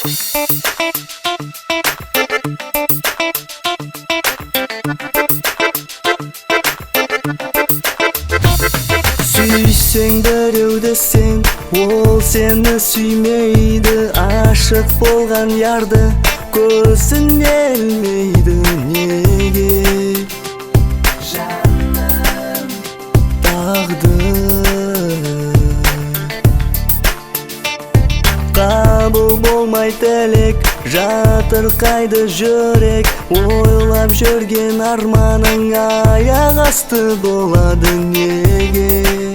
Süysең біреуді сен, ол сені сүймейді. Ашық болған ярды көзін елмейді. Неге? Жаным, тағдыр қабыл болмай тілек, жатырқайды жүрек. Ойлап жүрген арманың аяқ асты болады. Неге?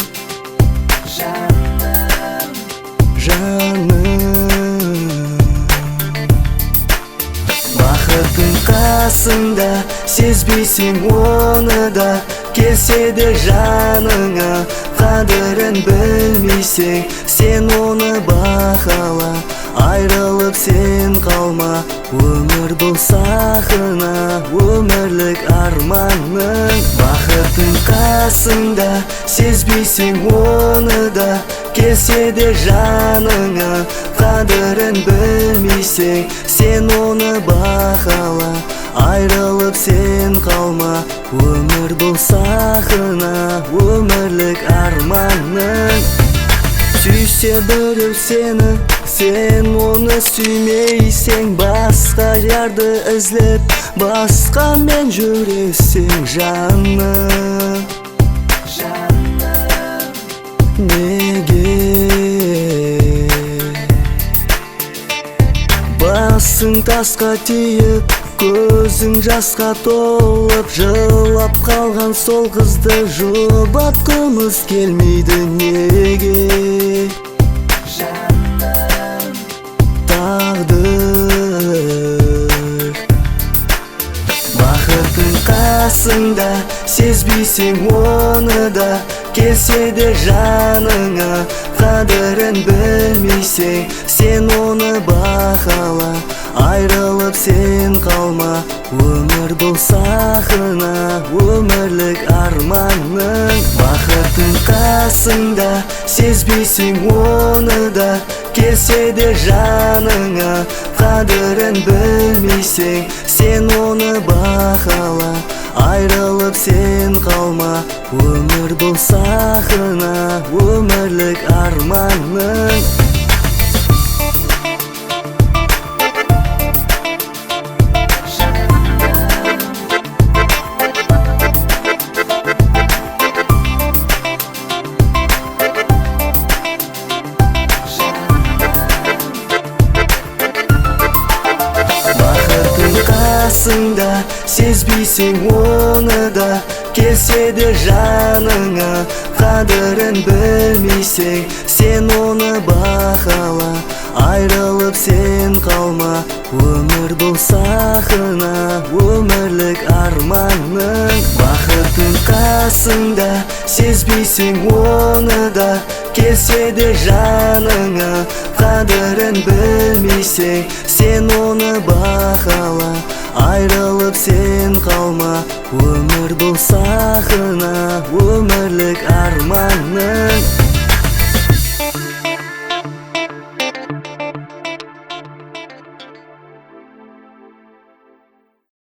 Жаным, бақытың қасыңда, сезбейсің оны да. Келсе де жаныңа, қадірін білмейсің, сен оны бақала. Айрылып сен қалма, өмір бұл сақына, өмірлік арманың. Бақытың қасыңда, сезбейсің оны да. Келсе де жаныңа, қадірін білмейсің, сен оны бақала. Айрылып сен қалма, өмір бұл сақына, өмірлік арманың. Сүйсе біреу сені, сен оны сүймейсің. Басқа жарды ізлеп, басқамен жүресің. Жаным, неге? Басың тасқа тиіп, көзің жасқа толып, жылап қалған сол қызды жұбатқымыз келмейді. Неге? Тағдыр бақытың қасыңда, сезбейсің оны да. Келсе де жаныңа, қадірін білмейсің, сен оны бақала. Айрылып сен қалма, өмір бұл сақына, өмірлік арманың. Бақытың қасыңда, сезбейсің оны да. Келсе де жаныңа, қадірін білмейсің, сен оны бақала. Айрылып сен қалма, өмір бұл сақына, өмірлік арманың. Қасыңда, сезбейсің оны да. Келсе де жаныңа, қадірін білмейсің, сен оны бақала. Айрылып сен қалма, өмір бұл сақына, өмірлік арманың. Бақытың қасыңда, сезбейсің оны да. Келсе де жаныңа, қадірін білмейсің, сен оны бақала. Айрылып сен қалма, өмір бұл сақына, өмірлік арманың.